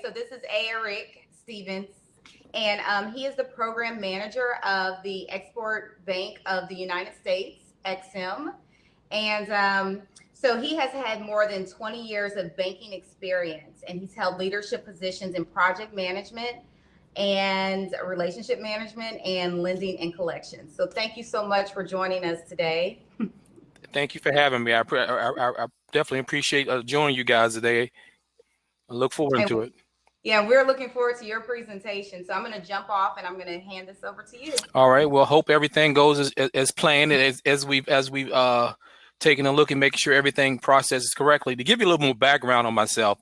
So this is Eric Stevens, and he is the program manager of the Export Bank of the United States, Exim. And so he has had more than 20 years of banking experience, and he's held leadership positions in project management and relationship management and lending and collections. So thank you so much for joining us today. Thank you for having me. I definitely appreciate joining you guys today. I look forward to it. Yeah, we're looking forward to your presentation. So I'm going to jump off and I'm going to hand this over to you. All right. Well, hope everything goes as planned as we've taken a look and making sure everything processes correctly. To give you a little more background on myself,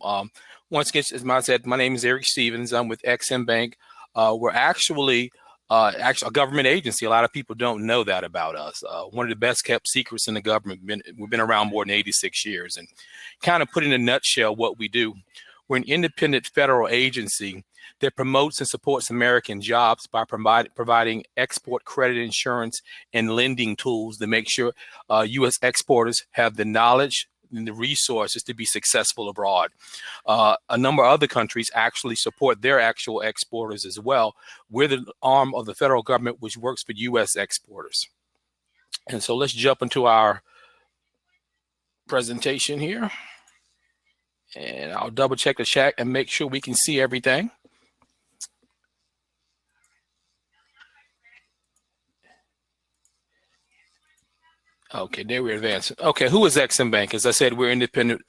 once again, as I said, my name is Eric Stevens. I'm with Exim Bank. We're actually a government agency. A lot of people don't know that about us. One of the best kept secrets in the government. We've been around more than 86 years. And kind of put in a nutshell what we do. We're an independent federal agency that promotes and supports American jobs by providing export credit insurance and lending tools to make sure U.S. exporters have the knowledge and the resources to be successful abroad. A number of other countries actually support their actual exporters as well. We're the arm of the federal government which works for U.S. exporters. And so let's jump into our presentation here. And I'll double check the chat and make sure we can see everything. Okay, there we're advancing. Okay, who is Exim Bank? As I said, we're an independent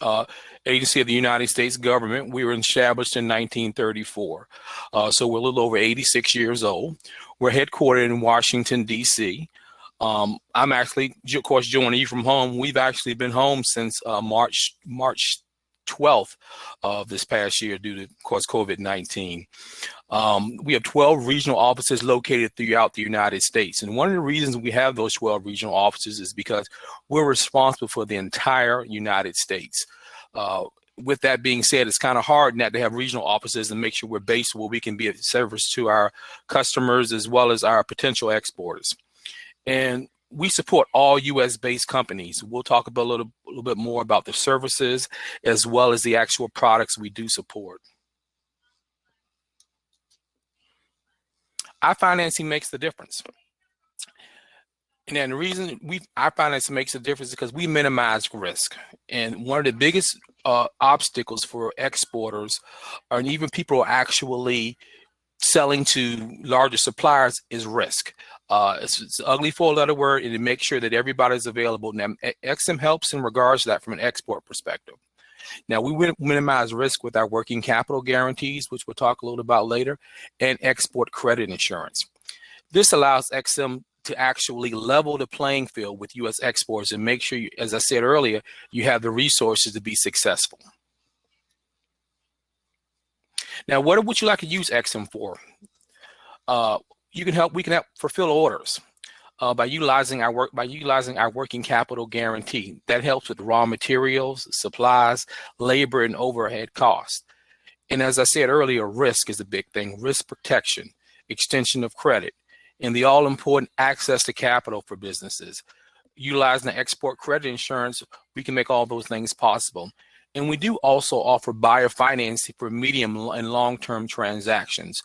agency of the United States government. We were established in 1934. So we're a little over 86 years old. We're headquartered in Washington, D.C. I'm actually, of course, joining you from home. We've actually been home since March 12th of this past year due to, of course, COVID-19. We have 12 regional offices located throughout the United States. And one of the reasons we have those 12 regional offices is because we're responsible for the entire United States. With that being said, it's kind of hard not to have regional offices and make sure we're based where we can be of service to our customers as well as our potential exporters. And we support all U.S.-based companies. We'll talk about a little bit more about the services as well as the actual products we do support. Our financing makes the difference. And then the reason our financing makes a difference is because we minimize risk. And one of the biggest obstacles for exporters and even people actually selling to larger suppliers is risk. It's an ugly four-letter word, and to make sure that everybody's available. Now, Exim helps in regards to that from an export perspective. Now, we minimize risk with our working capital guarantees, which we'll talk a little about later, and export credit insurance. This allows Exim to actually level the playing field with U.S. exporters and make sure, as I said earlier, you have the resources to be successful. Now, what would you like to use Exim for? We can help fulfill orders by utilizing our working capital guarantee. That helps with raw materials, supplies, labor, and overhead costs. And as I said earlier, risk is a big thing. Risk protection, extension of credit, and the all-important access to capital for businesses. Utilizing the export credit insurance, we can make all those things possible. And we do also offer buyer financing for medium and long-term transactions.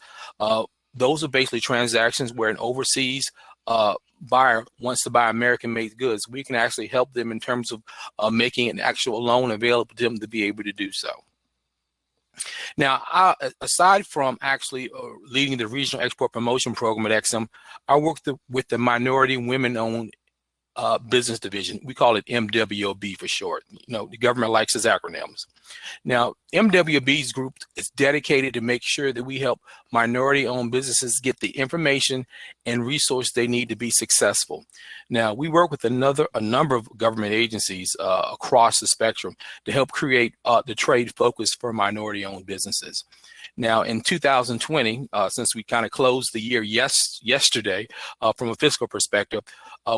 Those are basically transactions where an overseas buyer wants to buy American-made goods. We can actually help them in terms of making an actual loan available to them to be able to do so. Now, aside from actually leading the Regional Export Promotion Program at Exim, I work with the Minority Women-Owned Business Division. We call it MWOB for short. You know, the government likes its acronyms. Now, MWB's group is dedicated to make sure that we help minority-owned businesses get the information and resources they need to be successful. Now, we work with a number of government agencies across the spectrum to help create the trade focus for minority-owned businesses. Now, in 2020, since we kind of closed the year yesterday from a fiscal perspective,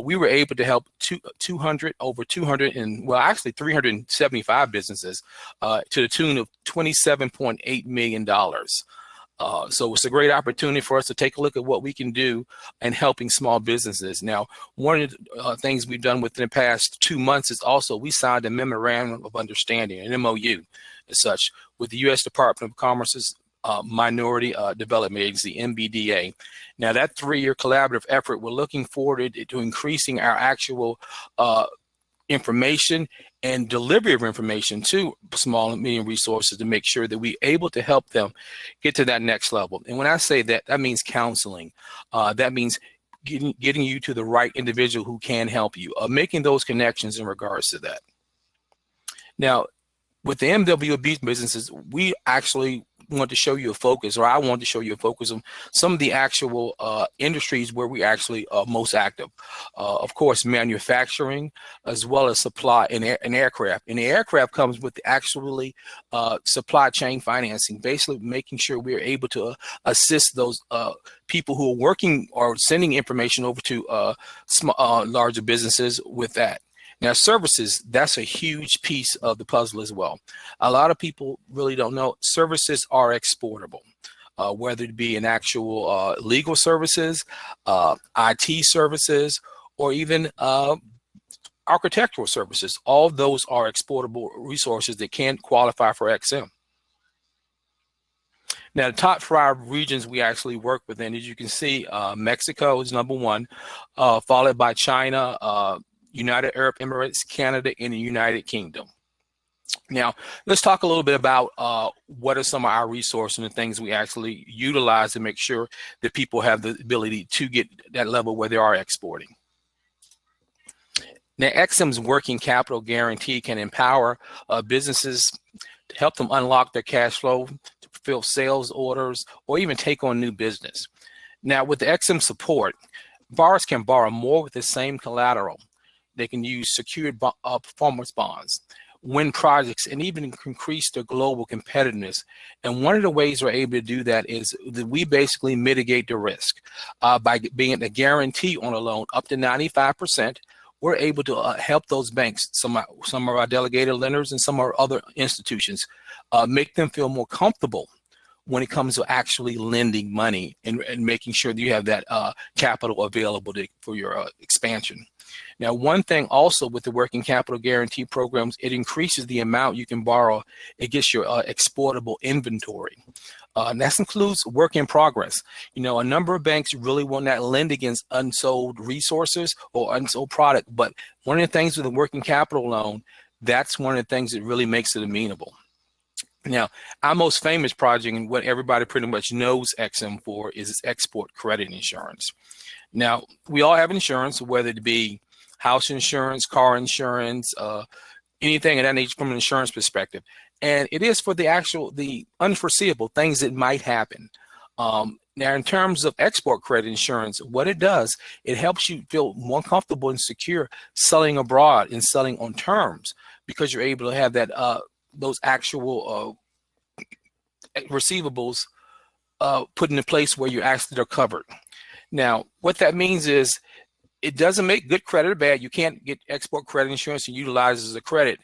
we were able to help 375 businesses to the tune of $27.8 million. So it's a great opportunity for us to take a look at what we can do in helping small businesses. Now, one of the things we've done within the past 2 months is also we signed a memorandum of understanding, an MOU. as such with the U.S. Department of Commerce's Minority Development Agency, MBDA. Now, that 3-year collaborative effort, we're looking forward to increasing our actual information and delivery of information to small and medium resources to make sure that we're able to help them get to that next level. And when I say that, that means counseling. That means getting you to the right individual who can help you, making those connections in regards to that. Now, with the MWB businesses, we actually want to show you a focus, or I want to show you a focus on some of the actual industries where we actually are most active. Of course, manufacturing, as well as supply and aircraft. And the aircraft comes with actually supply chain financing, basically making sure we're able to assist those people who are working or sending information over to larger businesses with that. Now, services, that's a huge piece of the puzzle as well. A lot of people really don't know services are exportable, whether it be in actual legal services, IT services, or even architectural services. All those are exportable resources that can qualify for Exim. Now, the top 5 regions we actually work within, as you can see, Mexico is #1, followed by China, United Arab Emirates, Canada, and the United Kingdom. Now, let's talk a little bit about what are some of our resources and the things we actually utilize to make sure that people have the ability to get that level where they are exporting. Now, Exim's working capital guarantee can empower businesses to help them unlock their cash flow, to fulfill sales orders, or even take on new business. Now, with the Exim support, borrowers can borrow more with the same collateral. They can use secured performance bonds, win projects, and even increase their global competitiveness. And one of the ways we're able to do that is that we basically mitigate the risk by being a guarantee on a loan up to 95%. We're able to help those banks, some of our delegated lenders and some of our other institutions, make them feel more comfortable when it comes to actually lending money and making sure that you have that capital available for your expansion. Now, one thing also with the working capital guarantee programs, it increases the amount you can borrow against your exportable inventory. And that includes work in progress. You know, a number of banks really will not lend against unsold resources or unsold product. But one of the things with a working capital loan, that's one of the things that really makes it amenable. Now, our most famous project and what everybody pretty much knows Exim for is its export credit insurance. Now, we all have insurance, whether it be house insurance, car insurance, anything of that nature from an insurance perspective. And it is for the unforeseeable things that might happen. Now, in terms of export credit insurance, what it does, it helps you feel more comfortable and secure selling abroad and selling on terms because you're able to have that those actual receivables put in a place where you actually are covered. Now, what that means is it doesn't make good credit or bad. You can't get export credit insurance and utilize it as a credit.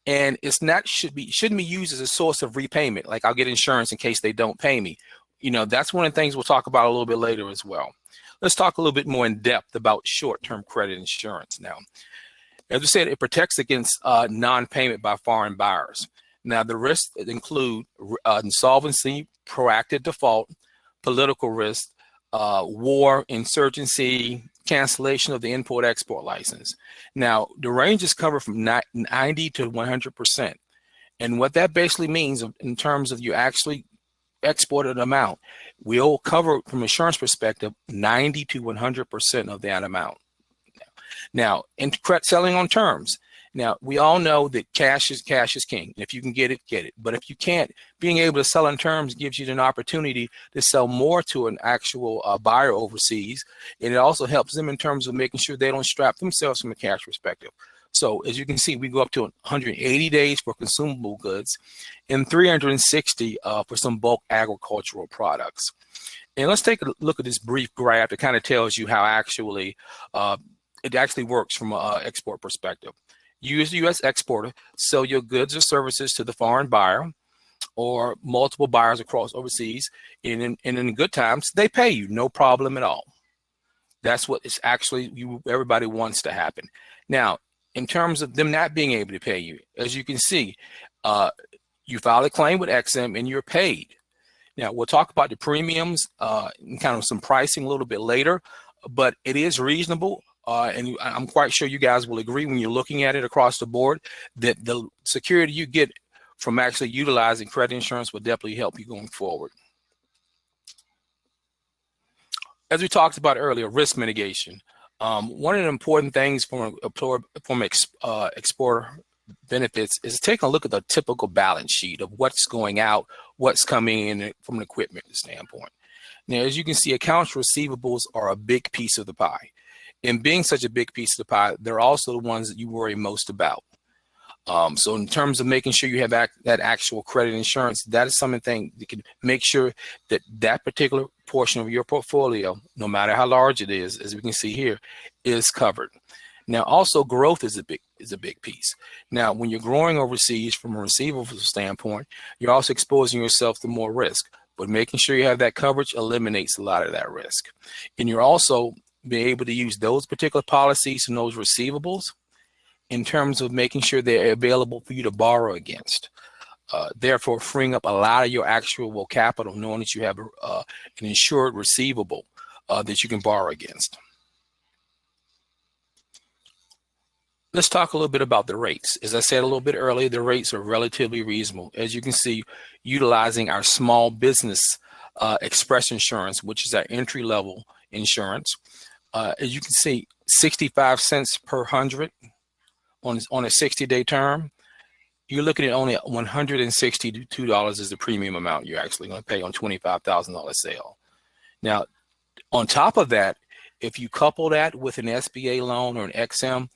And it's not shouldn't be used as a source of repayment. Like I'll get insurance in case they don't pay me. You know, that's one of the things we'll talk about a little bit later as well. Let's talk a little bit more in depth about short-term credit insurance now. As we said, it protects against non-payment by foreign buyers. Now, the risks include insolvency, proactive default, political risk, war, insurgency, cancellation of the import-export license. Now, the range is covered from 90 to 100%. And what that basically means in terms of you actually exported amount, we'll cover from insurance perspective 90 to 100% of that amount. Now, in selling on terms, now we all know that cash is king. If you can get it, get it. But if you can't, being able to sell on terms gives you an opportunity to sell more to an actual buyer overseas. And it also helps them in terms of making sure they don't strap themselves from a cash perspective. So as you can see, we go up to 180 days for consumable goods and 360 for some bulk agricultural products. And let's take a look at this brief graph that kind of tells you how actually it actually works from an export perspective. You as a U.S. exporter sell your goods or services to the foreign buyer or multiple buyers across overseas, and in good times, they pay you, no problem at all. That's what it's actually everybody wants to happen. Now, in terms of them not being able to pay you, as you can see, You file a claim with Exim and you're paid. Now, we'll talk about the premiums and kind of some pricing a little bit later, but it is reasonable. And I'm quite sure you guys will agree when you're looking at it across the board that the security you get from actually utilizing credit insurance will definitely help you going forward. As we talked about earlier, risk mitigation. One of the important things from exporter benefits is taking a look at the typical balance sheet of what's going out, what's coming in from an equipment standpoint. Now, as you can see, accounts receivables are a big piece of the pie. And being such a big piece of the pie, they're also the ones that you worry most about. So in terms of making sure you have that actual credit insurance, that is something that can make sure that that particular portion of your portfolio, no matter how large it is, as we can see here, is covered. Now, also growth is a big piece. Now, when you're growing overseas from a receivable standpoint, you're also exposing yourself to more risk. But making sure you have that coverage eliminates a lot of that risk. And you're also being able to use those particular policies and those receivables in terms of making sure they're available for you to borrow against. Therefore, freeing up a lot of your actual capital, knowing that you have an insured receivable that you can borrow against. Let's talk a little bit about the rates. As I said a little bit earlier, the rates are relatively reasonable. As you can see, utilizing our small business express insurance, which is our entry-level insurance, as you can see, 65 cents per hundred on a 60-day term. You're looking at only $162 is the premium amount you're actually going to pay on $25,000 sale. Now, on top of that, if you couple that with an SBA loan or an Exim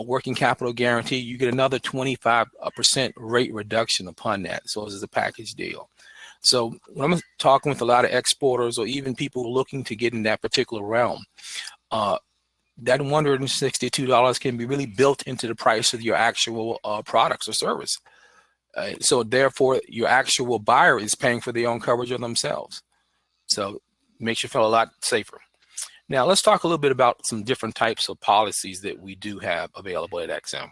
working capital guarantee, you get another 25% rate reduction upon that. So this is a package deal. So when I'm talking with a lot of exporters or even people looking to get in that particular realm, that $162 can be really built into the price of your actual products or service. So therefore, your actual buyer is paying for their own coverage of themselves. So it makes you feel a lot safer. Now, let's talk a little bit about some different types of policies that we do have available at Exim.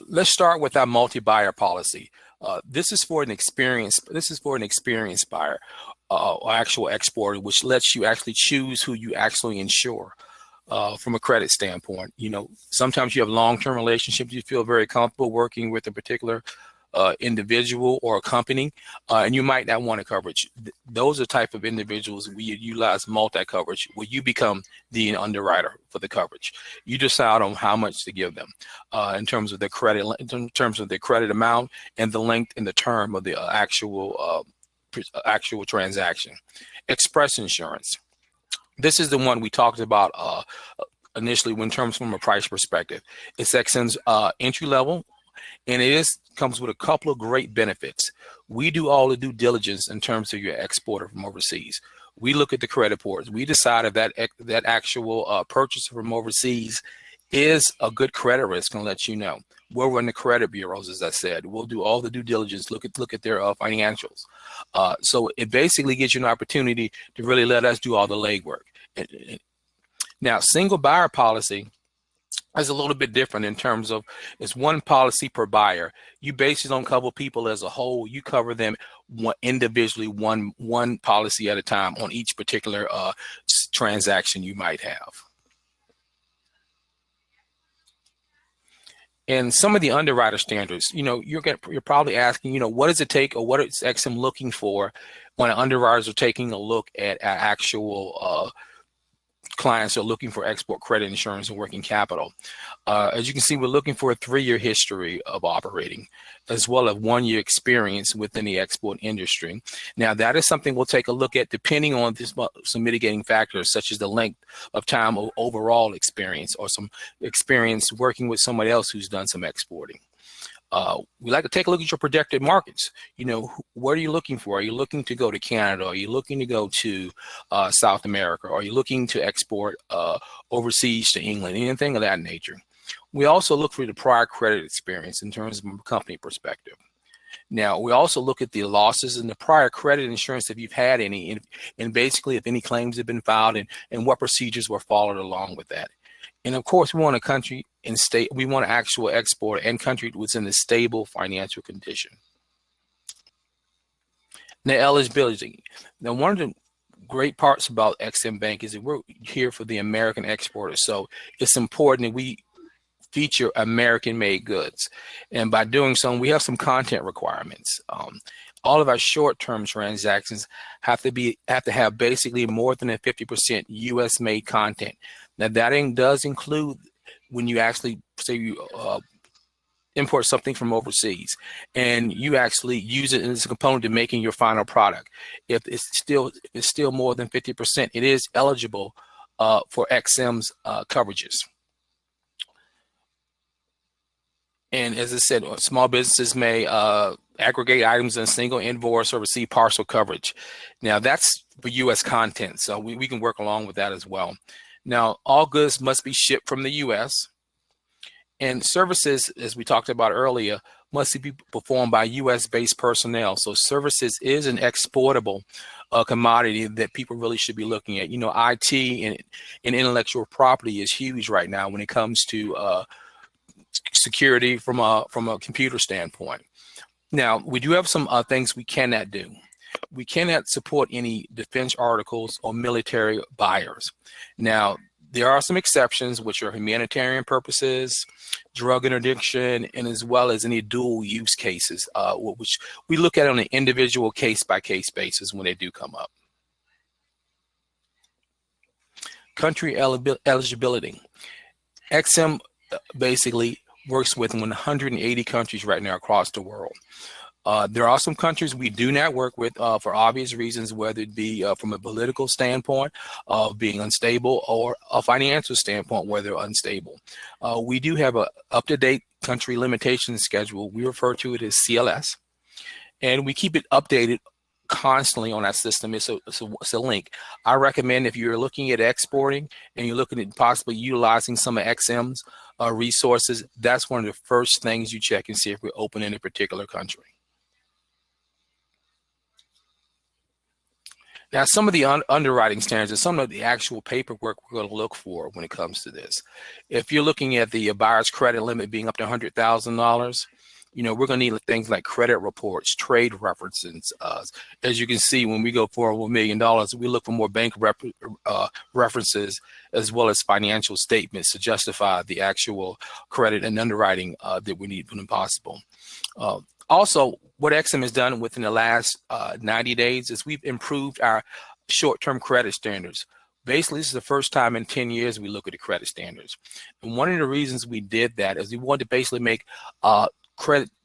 Let's start with our multi-buyer policy. This is for an experienced buyer, or actual exporter, which lets you actually choose who you actually insure from a credit standpoint. You know, sometimes you have long-term relationships. You feel very comfortable working with a particular individual or a company, and you might not want a coverage. Those are the type of individuals we utilize multi-coverage, where you become the underwriter for the coverage. You decide on how much to give them in terms of their credit, amount, and the length and the term of the actual transaction. Express insurance. This is the one we talked about initially in terms from a price perspective. It's Exim's entry level, and it comes with a couple of great benefits. We do all the due diligence in terms of your exporter from overseas. We look at the credit reports. We decide if that actual purchaser from overseas is a good credit risk and let you know. We'll run the credit bureaus, as I said. We'll do all the due diligence, look at their financials. So it basically gives you an opportunity to really let us do all the legwork. Now, single buyer policy is a little bit different in terms of it's one policy per buyer. You base it on cover people as a whole. You cover them individually, one policy at a time on each particular transaction you might have. And some of the underwriter standards, you know, you're probably asking, you know, what does it take or what is Exim looking for when underwriters are taking a look at actual clients are looking for export credit insurance and working capital. As you can see, we're looking for a 3-year history of operating, as well as 1-year experience within the export industry. Now, that is something we'll take a look at depending on some mitigating factors, such as the length of time of overall experience or some experience working with somebody else who's done some exporting. We like to take a look at your projected markets. You know, what are you looking for? Are you looking to go to Canada? Are you looking to go to South America? Are you looking to export overseas to England? Anything of that nature. We also look for the prior credit experience in terms of a company perspective. Now, we also look at the losses and the prior credit insurance if you've had any, and basically if any claims have been filed and what procedures were followed along with that. And of course, we want a country in state, we want an actual exporter and country that's in a stable financial condition. Now, eligibility. Now, one of the great parts about Exim Bank is that we're here for the American exporters. So it's important that we feature American-made goods. And by doing so, we have some content requirements. All of our short-term transactions have to have basically more than a 50% U.S.-made content. Now, that does include when you actually say you import something from overseas and you actually use it as a component to making your final product. If it's still more than 50%, it is eligible for Exim's coverages. And as I said, small businesses may aggregate items in a single invoice or receive partial coverage. Now, that's for U.S. content, so we can work along with that as well. Now, all goods must be shipped from the U.S. and services, as we talked about earlier, must be performed by U.S.-based personnel. So services is an exportable commodity that people really should be looking at. You know, IT and intellectual property is huge right now when it comes to security from a computer standpoint. Now, we do have some things we cannot do. We cannot support any defense articles or military buyers. Now, there are some exceptions, which are humanitarian purposes, drug interdiction, and as well as any dual use cases, which we look at on an individual case-by-case basis when they do come up. Country eligibility. Exim basically works with 180 countries right now across the world. There are some countries we do not work with for obvious reasons, whether it be from a political standpoint of being unstable or a financial standpoint where they're unstable. We do have an up-to-date country limitation schedule. We refer to it as CLS, and we keep it updated constantly on our system. It's a link. I recommend if you're looking at exporting and you're looking at possibly utilizing some of Exim's resources, that's one of the first things you check and see if we're open in a particular country. Now, some of the underwriting standards and some of the actual paperwork we're going to look for when it comes to this. If you're looking at the buyer's credit limit being up to $100,000, you know, we're going to need things like credit reports, trade references. As you can see, when we go for $1 million, we look for more bank references as well as financial statements to justify the actual credit and underwriting that we need when possible. Also, what Exim has done within the last 90 days is we've improved our short-term credit standards. Basically, this is the first time in 10 years we look at the credit standards. And one of the reasons we did that is we wanted to basically make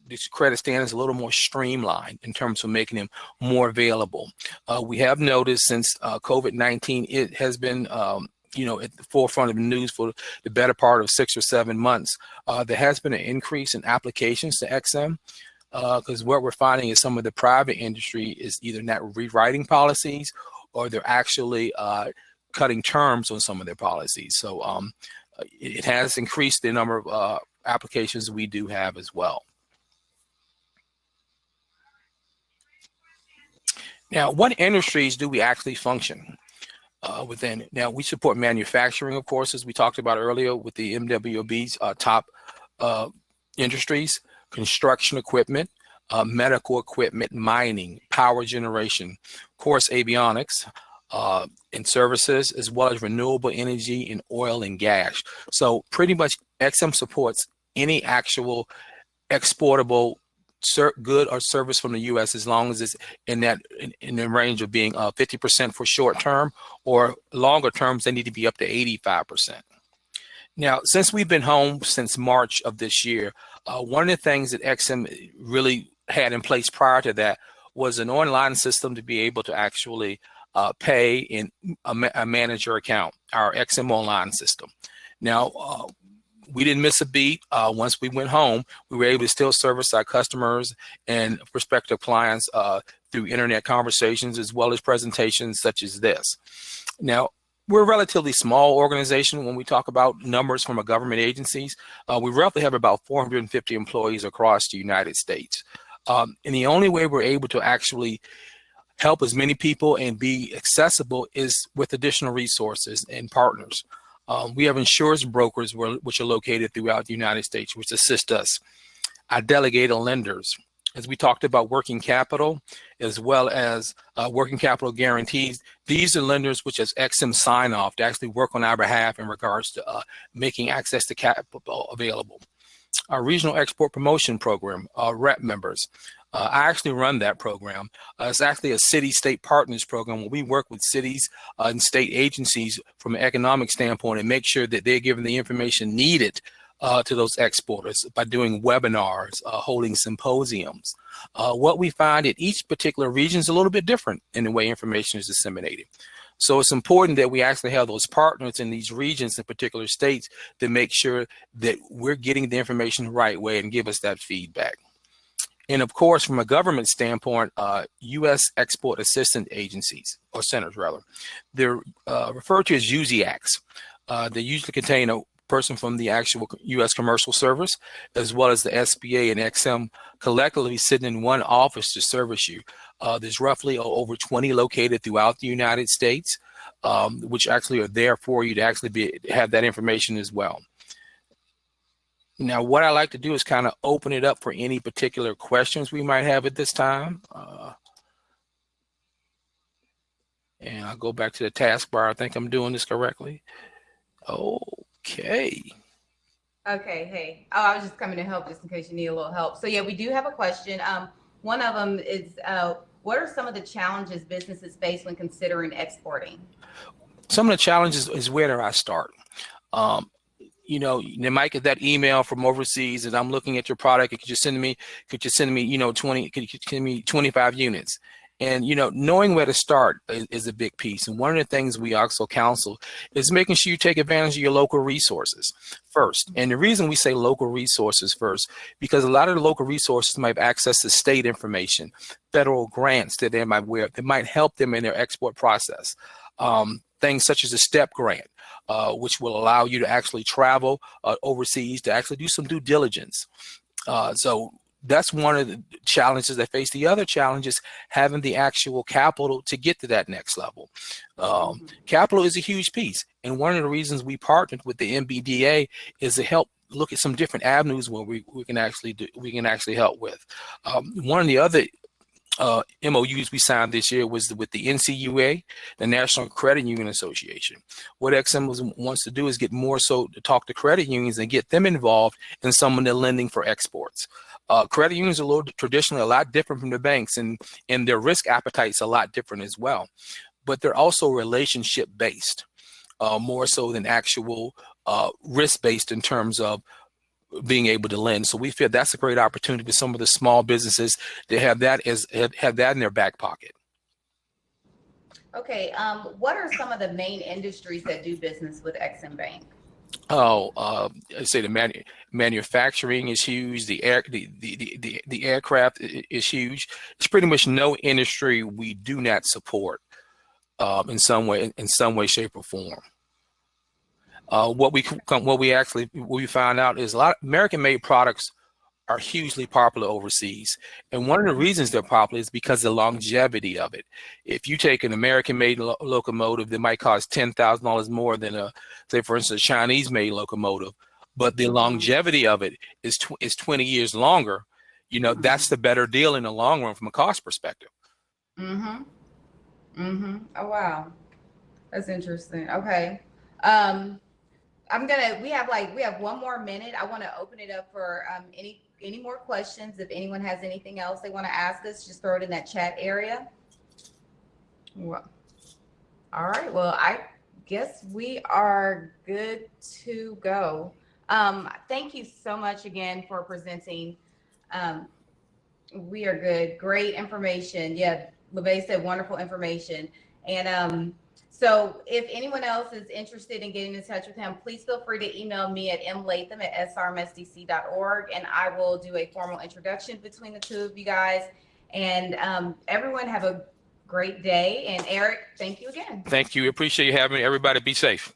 these credit standards a little more streamlined in terms of making them more available. We have noticed since COVID-19, it has been you know, at the forefront of the news for the better part of 6 or 7 months. There has been an increase in applications to Exim. Because what we're finding is some of the private industry is either not rewriting policies or they're actually cutting terms on some of their policies. So it has increased the number of applications we do have as well. Now, what industries do we actually function within? Now, we support manufacturing, of course, as we talked about earlier with the MWB's top industries. Construction equipment, medical equipment, mining, power generation, of course, avionics, and services, as well as renewable energy and oil and gas. So pretty much Exim supports any actual exportable good or service from the U.S. as long as it's in the range of being 50% for short term, or longer terms, they need to be up to 85%. Now, since we've been home since March of this year, one of the things that Exim really had in place prior to that was an online system to be able to actually pay in a manager account, our Exim online system. Now, we didn't miss a beat. Once we went home, we were able to still service our customers and prospective clients through internet conversations as well as presentations such as this. Now, we're a relatively small organization when we talk about numbers from our government agencies. We roughly have about 450 employees across the United States. And the only way we're able to actually help as many people and be accessible is with additional resources and partners. We have insurance brokers which are located throughout the United States, which assist us. Our delegated lenders, as we talked about working capital, as well as working capital guarantees. These are lenders which has Exim sign off to actually work on our behalf in regards to making access to capital available. Our regional export promotion program, rep members. I actually run that program. It's actually a city-state partners program where we work with cities and state agencies from an economic standpoint and make sure that they're given the information needed to those exporters by doing webinars, holding symposiums. What we find at each particular region is a little bit different in the way information is disseminated. So it's important that we actually have those partners in these regions in particular states to make sure that we're getting the information the right way and give us that feedback. And of course, from a government standpoint, U.S. export assistance agencies, or centers rather, they're referred to as USIACs. They usually contain a person from the actual U.S. Commercial Service, as well as the SBA and Exim collectively sitting in one office to service you. There's roughly over 20 located throughout the United States, which actually are there for you to actually have that information as well. Now, what I like to do is kind of open it up for any particular questions we might have at this time. And I'll go back to the taskbar. I think I'm doing this correctly. Okay. Okay, hey. Oh, I was just coming to help just in case you need a little help. So yeah, we do have a question. One of them is, what are some of the challenges businesses face when considering exporting? Some of the challenges is where do I start? You know, they might get that email from overseas and I'm looking at your product. Could you send me, you know, 25 units? And, you know, knowing where to start is a big piece. And one of the things we also counsel is making sure you take advantage of your local resources first. And the reason we say local resources first, because a lot of the local resources might have access to state information, federal grants that they might help them in their export process. Things such as a STEP grant, which will allow you to actually travel overseas to actually do some due diligence. So that's one of the challenges they face. The other challenge is having the actual capital to get to that next level. Capital is a huge piece. And one of the reasons we partnered with the MBDA is to help look at some different avenues where we can actually help with. One of the other MOUs we signed this year was with the NCUA, the National Credit Union Association. What Exim wants to do is get more so to talk to credit unions and get them involved in some of the lending for exports. Credit unions are traditionally a lot different from the banks, and their risk appetite's a lot different as well. But they're also relationship based, more so than actual risk based in terms of being able to lend. So we feel that's a great opportunity for some of the small businesses to have that in their back pocket. Okay, what are some of the main industries that do business with Exim Bank? I'd say the manufacturing is huge. The aircraft is huge. It's pretty much no industry we do not support in some way, shape, or form. What we found out is a lot of American-made products are hugely popular overseas. And one of the reasons they're popular is because of the longevity of it. If you take an American-made locomotive that might cost $10,000 more than say, for instance, a Chinese-made locomotive, but the longevity of it is 20 years longer, you know, that's the better deal in the long run from a cost perspective. Oh, wow. That's interesting. Okay. We have 1 more minute. I want to open it up for any more questions. If anyone has anything else they want to ask us, just throw it in that chat area. Well, all right. Well, I guess we are good to go. Thank you so much again for presenting. We are good. Great information. Yeah, LeVay said wonderful information. And so if anyone else is interested in getting in touch with him, please feel free to email me at mlatham@srmsdc.org, and I will do a formal introduction between the two of you guys. And everyone have a great day. And Eric, thank you again. Thank you. Appreciate you having me. Everybody be safe.